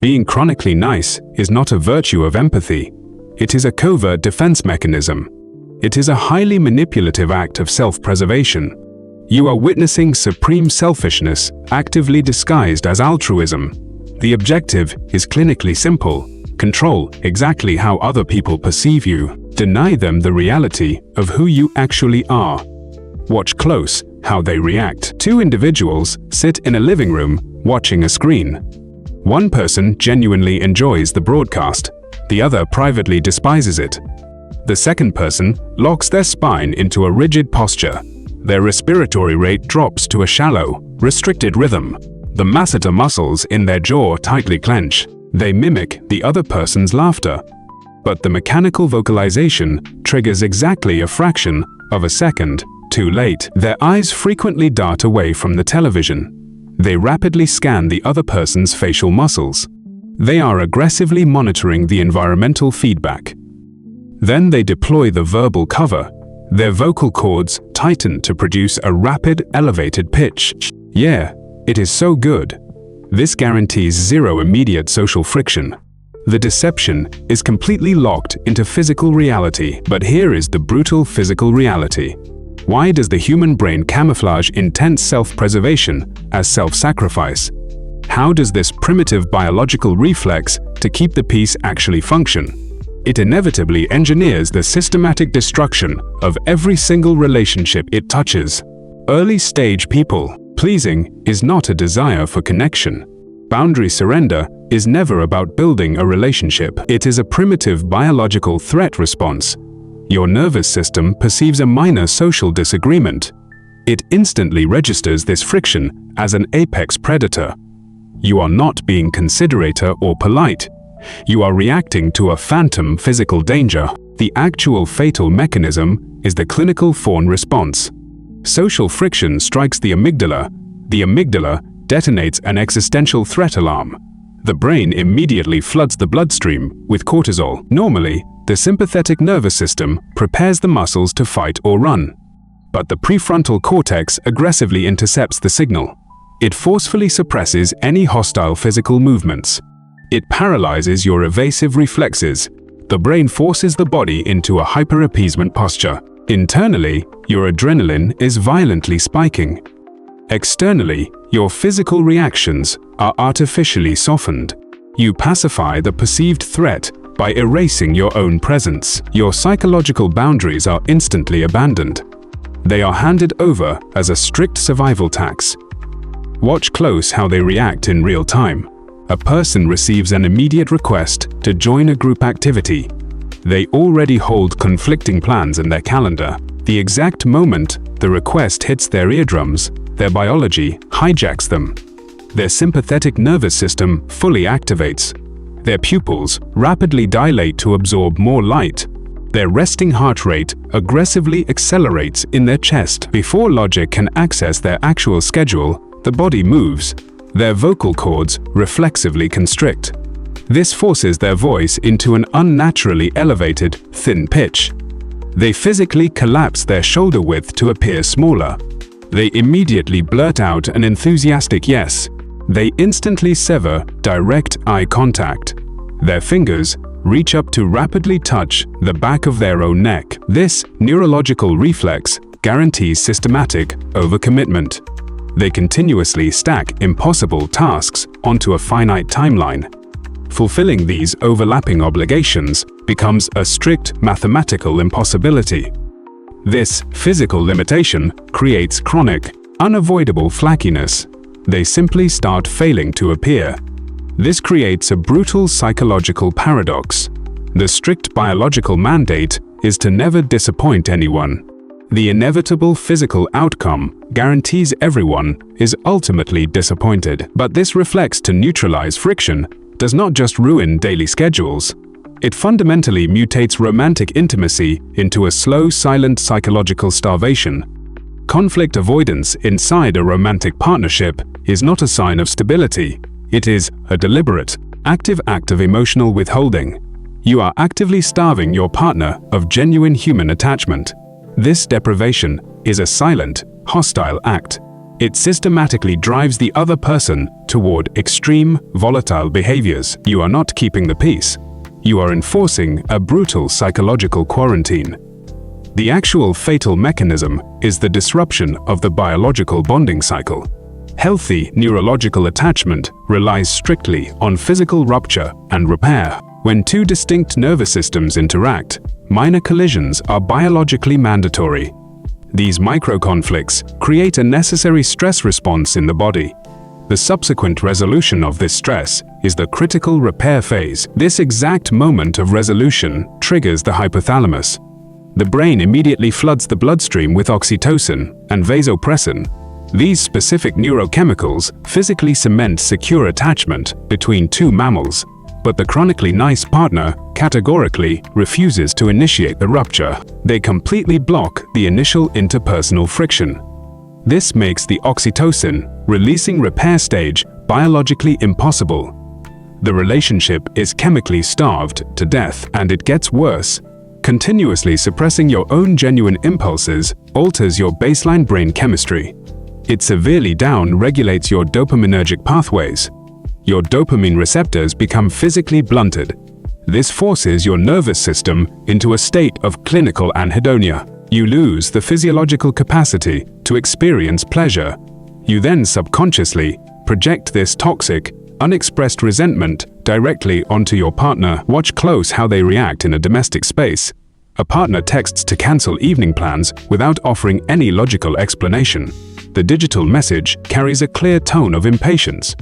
Being chronically nice is not a virtue of empathy. It is a covert defense mechanism. It is a highly manipulative act of self-preservation. You are witnessing supreme selfishness actively disguised as altruism. The objective is clinically simple. Control exactly how other people perceive you. Deny them the reality of who you actually are. Watch close how they react. Two individuals sit in a living room watching a screen. One person genuinely enjoys the broadcast. The other privately despises it. The second person locks their spine into a rigid posture. Their respiratory rate drops to a shallow, restricted rhythm. The masseter muscles in their jaw tightly clench. They mimic the other person's laughter. But the mechanical vocalization triggers exactly a fraction of a second too late. Their eyes frequently dart away from the television. They rapidly scan the other person's facial muscles. They are aggressively monitoring the environmental feedback. Then they deploy the verbal cover. Their vocal cords tighten to produce a rapid, elevated pitch. Yeah, it is so good. This guarantees zero immediate social friction. The deception is completely locked into physical reality. But here is the brutal physical reality. Why does the human brain camouflage intense self-preservation as self-sacrifice? How does this primitive biological reflex to keep the peace actually function? It inevitably engineers the systematic destruction of every single relationship it touches. Early-stage people pleasing is not a desire for connection. Boundary surrender is never about building a relationship. It is a primitive biological threat response. Your nervous system perceives a minor social disagreement. It instantly registers this friction as an apex predator. You are not being considerate or polite. You are reacting to a phantom physical danger. The actual fatal mechanism is the clinical Fawn response. Social friction strikes the amygdala. The amygdala detonates an existential threat alarm. The brain immediately floods the bloodstream with cortisol. Normally, the sympathetic nervous system prepares the muscles to fight or run. But the prefrontal cortex aggressively intercepts the signal. It forcefully suppresses any hostile physical movements. It paralyzes your evasive reflexes. The brain forces the body into a hyper-appeasement posture. Internally, your adrenaline is violently spiking. Externally, your physical reactions are artificially softened. You pacify the perceived threat by erasing your own presence. Your psychological boundaries are instantly abandoned. They are handed over as a strict survival tax. Watch close how they react in real time. A person receives an immediate request to join a group activity. They already hold conflicting plans in their calendar. The exact moment the request hits their eardrums, their biology hijacks them. Their sympathetic nervous system fully activates. Their pupils rapidly dilate to absorb more light. Their resting heart rate aggressively accelerates in their chest. Before logic can access their actual schedule, the body moves. Their vocal cords reflexively constrict. This forces their voice into an unnaturally elevated, thin pitch. They physically collapse their shoulder width to appear smaller. They immediately blurt out an enthusiastic yes. They instantly sever direct eye contact. Their fingers reach up to rapidly touch the back of their own neck. This neurological reflex guarantees systematic overcommitment. They continuously stack impossible tasks onto a finite timeline. Fulfilling these overlapping obligations becomes a strict mathematical impossibility. This physical limitation creates chronic, unavoidable flackiness. They simply start failing to appear. This creates a brutal psychological paradox. The strict biological mandate is to never disappoint anyone. The inevitable physical outcome guarantees everyone is ultimately disappointed. But this reflex to neutralize friction does not just ruin daily schedules. It fundamentally mutates romantic intimacy into a slow, silent psychological starvation. Conflict avoidance inside a romantic partnership is not a sign of stability. It is a deliberate, active act of emotional withholding. You are actively starving your partner of genuine human attachment. This deprivation is a silent, hostile act. It systematically drives the other person toward extreme, volatile behaviors. You are not keeping the peace. You are enforcing a brutal psychological quarantine. The actual fatal mechanism is the disruption of the biological bonding cycle. Healthy neurological attachment relies strictly on physical rupture and repair. When two distinct nervous systems interact, minor collisions are biologically mandatory. These micro-conflicts create a necessary stress response in the body. The subsequent resolution of this stress is the critical repair phase. This exact moment of resolution triggers the hypothalamus. The brain immediately floods the bloodstream with oxytocin and vasopressin. These specific neurochemicals physically cement secure attachment between two mammals, but the chronically nice partner categorically refuses to initiate the rupture. They completely block the initial interpersonal friction. This makes the oxytocin-releasing repair stage biologically impossible. The relationship is chemically starved to death, and it gets worse. Continuously suppressing your own genuine impulses alters your baseline brain chemistry. It severely down-regulates your dopaminergic pathways. Your dopamine receptors become physically blunted. This forces your nervous system into a state of clinical anhedonia. You lose the physiological capacity to experience pleasure. You then subconsciously project this toxic, unexpressed resentment directly onto your partner. Watch close how they react in a domestic space. A partner texts to cancel evening plans without offering any logical explanation. The digital message carries a clear tone of impatience.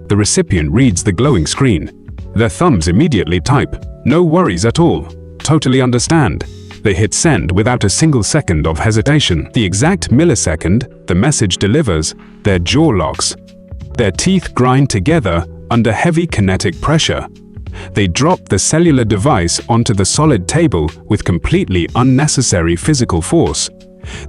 The recipient reads the glowing screen. Their thumbs immediately type, "No worries at all. Totally understand." They hit send without a single second of hesitation. The exact millisecond the message delivers, their jaw locks. Their teeth grind together under heavy kinetic pressure. They drop the cellular device onto the solid table with completely unnecessary physical force.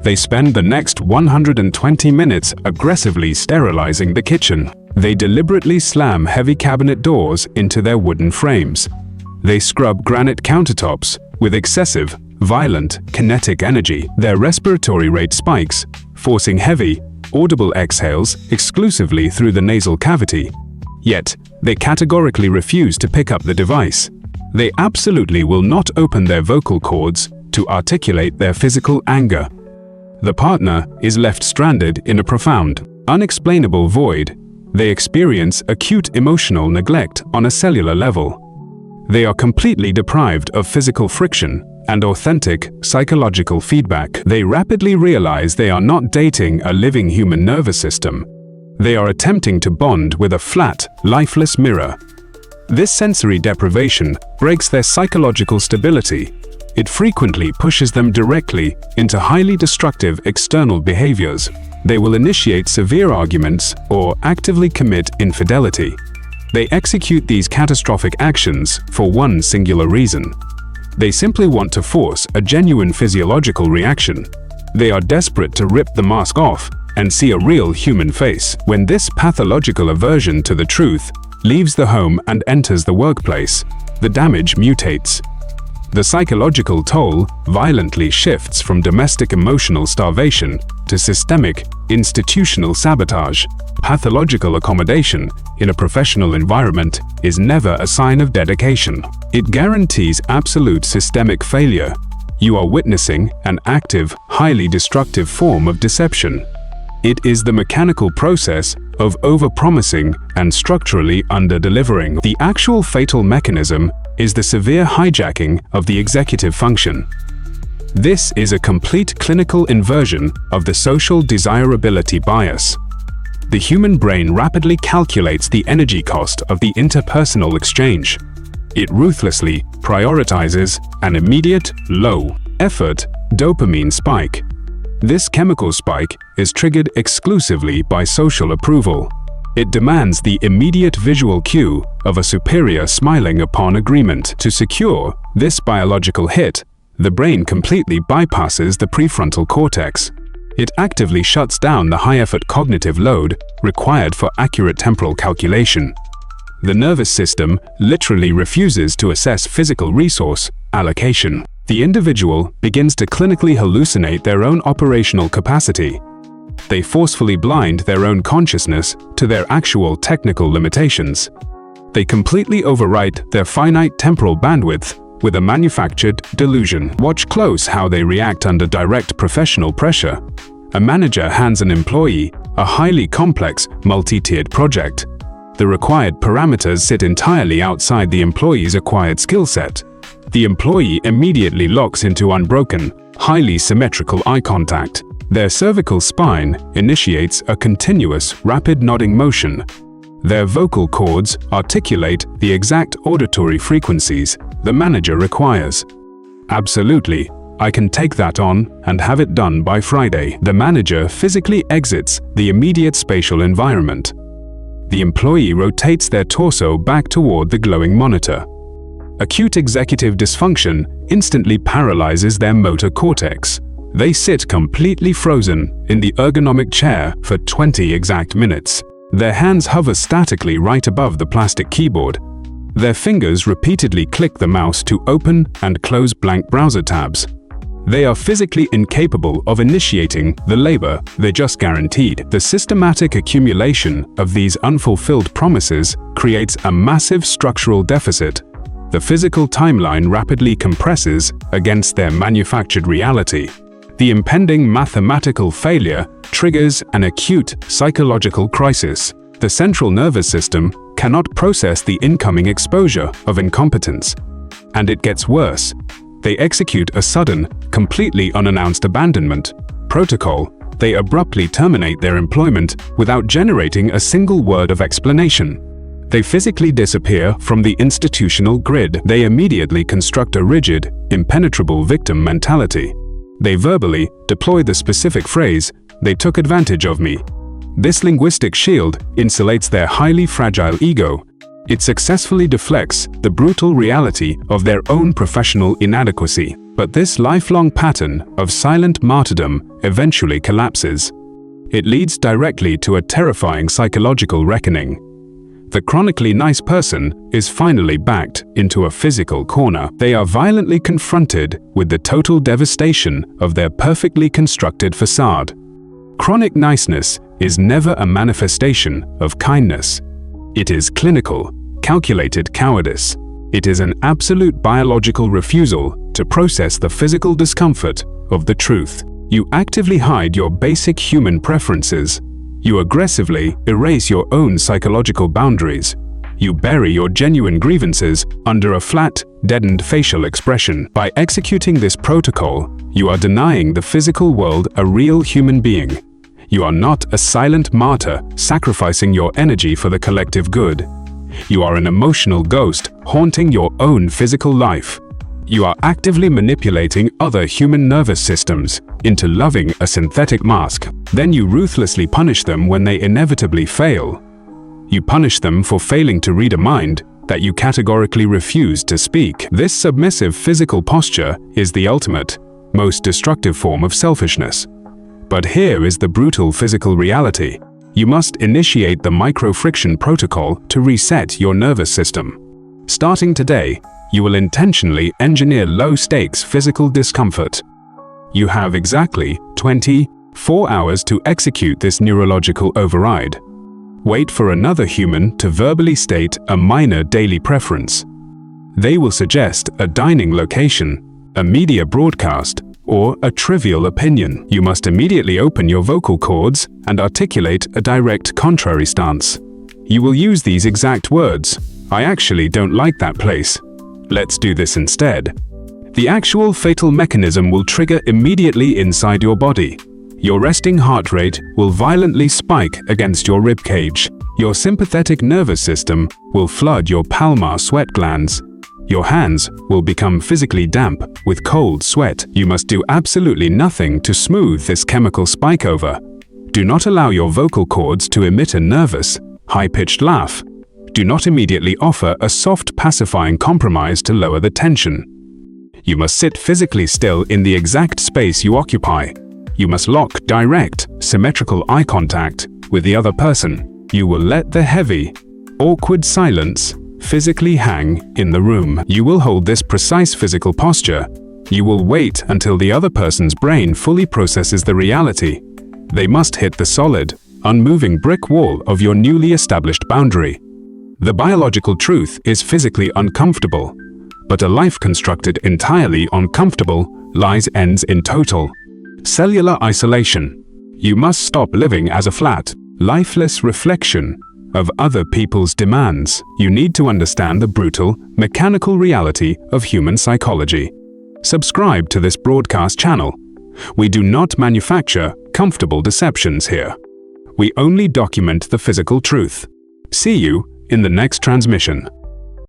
They spend the next 120 minutes aggressively sterilizing the kitchen. They deliberately slam heavy cabinet doors into their wooden frames. They scrub granite countertops with excessive, violent, kinetic energy. Their respiratory rate spikes, forcing heavy, audible exhales exclusively through the nasal cavity. Yet, they categorically refuse to pick up the device. They absolutely will not open their vocal cords to articulate their physical anger. The partner is left stranded in a profound, unexplainable void. They experience acute emotional neglect on a cellular level. They are completely deprived of physical friction and authentic psychological feedback. They rapidly realize they are not dating a living human nervous system. They are attempting to bond with a flat, lifeless mirror. This sensory deprivation breaks their psychological stability. It frequently pushes them directly into highly destructive external behaviors. They will initiate severe arguments or actively commit infidelity. They execute these catastrophic actions for one singular reason. They simply want to force a genuine physiological reaction. They are desperate to rip the mask off and see a real human face. When this pathological aversion to the truth leaves the home and enters the workplace, the damage mutates. The psychological toll violently shifts from domestic emotional starvation to systemic, institutional sabotage. Pathological accommodation in a professional environment is never a sign of dedication. It guarantees absolute systemic failure. You are witnessing an active, highly destructive form of deception. It is the mechanical process of overpromising and structurally under-delivering. The actual fatal mechanism is the severe hijacking of the executive function. This is a complete clinical inversion of the social desirability bias. The human brain rapidly calculates the energy cost of the interpersonal exchange. It ruthlessly prioritizes an immediate, low-effort dopamine spike. This chemical spike is triggered exclusively by social approval. It demands the immediate visual cue of a superior smiling upon agreement. To secure this biological hit, the brain completely bypasses the prefrontal cortex. It actively shuts down the high-effort cognitive load required for accurate temporal calculation. The nervous system literally refuses to assess physical resource allocation. The individual begins to clinically hallucinate their own operational capacity. They forcefully blind their own consciousness to their actual technical limitations. They completely overwrite their finite temporal bandwidth with a manufactured delusion. Watch close how they react under direct professional pressure. A manager hands an employee a highly complex, multi-tiered project. The required parameters sit entirely outside the employee's acquired skill set. The employee immediately locks into unbroken, highly symmetrical eye contact. Their cervical spine initiates a continuous, rapid nodding motion. Their vocal cords articulate the exact auditory frequencies the manager requires. Absolutely, I can take that on and have it done by Friday. The manager physically exits the immediate spatial environment. The employee rotates their torso back toward the glowing monitor. Acute executive dysfunction instantly paralyzes their motor cortex. They sit completely frozen in the ergonomic chair for 20 exact minutes. Their hands hover statically right above the plastic keyboard. Their fingers repeatedly click the mouse to open and close blank browser tabs. They are physically incapable of initiating the labor they just guaranteed. The systematic accumulation of these unfulfilled promises creates a massive structural deficit. The physical timeline rapidly compresses against their manufactured reality. The impending mathematical failure triggers an acute psychological crisis. The central nervous system cannot process the incoming exposure of incompetence. And it gets worse. They execute a sudden, completely unannounced abandonment protocol. They abruptly terminate their employment without generating a single word of explanation. They physically disappear from the institutional grid. They immediately construct a rigid, impenetrable victim mentality. They verbally deploy the specific phrase, "They took advantage of me." This linguistic shield insulates their highly fragile ego. It successfully deflects the brutal reality of their own professional inadequacy. But this lifelong pattern of silent martyrdom eventually collapses. It leads directly to a terrifying psychological reckoning. The chronically nice person is finally backed into a physical corner. They are violently confronted with the total devastation of their perfectly constructed facade. Chronic niceness is never a manifestation of kindness. It is clinical, calculated cowardice. It is an absolute biological refusal to process the physical discomfort of the truth. You actively hide your basic human preferences. You aggressively erase your own psychological boundaries. You bury your genuine grievances under a flat, deadened facial expression. By executing this protocol, you are denying the physical world a real human being. You are not a silent martyr sacrificing your energy for the collective good. You are an emotional ghost haunting your own physical life. You are actively manipulating other human nervous systems into loving a synthetic mask. Then you ruthlessly punish them when they inevitably fail. You punish them for failing to read a mind that you categorically refuse to speak. This submissive physical posture is the ultimate, most destructive form of selfishness. But here is the brutal physical reality. You must initiate the micro-friction protocol to reset your nervous system. Starting today, you will intentionally engineer low-stakes physical discomfort. You have exactly 24 hours to execute this neurological override. Wait for another human to verbally state a minor daily preference. They will suggest a dining location, a media broadcast, or a trivial opinion. You must immediately open your vocal cords and articulate a direct contrary stance. You will use these exact words. "I actually don't like that place. Let's do this instead." The actual fatal mechanism will trigger immediately inside your body. Your resting heart rate will violently spike against your rib cage. Your sympathetic nervous system will flood your palmar sweat glands. Your hands will become physically damp with cold sweat. You must do absolutely nothing to smooth this chemical spike over. Do not allow your vocal cords to emit a nervous, high-pitched laugh. Do not immediately offer a soft pacifying compromise to lower the tension. You must sit physically still in the exact space you occupy. You must lock direct, symmetrical eye contact with the other person. You will let the heavy, awkward silence physically hang in the room. You will hold this precise physical posture. You will wait until the other person's brain fully processes the reality. They must hit the solid, unmoving brick wall of your newly established boundary. The biological truth is physically uncomfortable, but a life constructed entirely on comfortable lies ends in total cellular isolation. You must stop living as a flat, lifeless reflection of other people's demands. You need to understand the brutal, mechanical reality of human psychology. Subscribe to this broadcast channel. We do not manufacture comfortable deceptions here. We only document the physical truth. See you in the next transmission.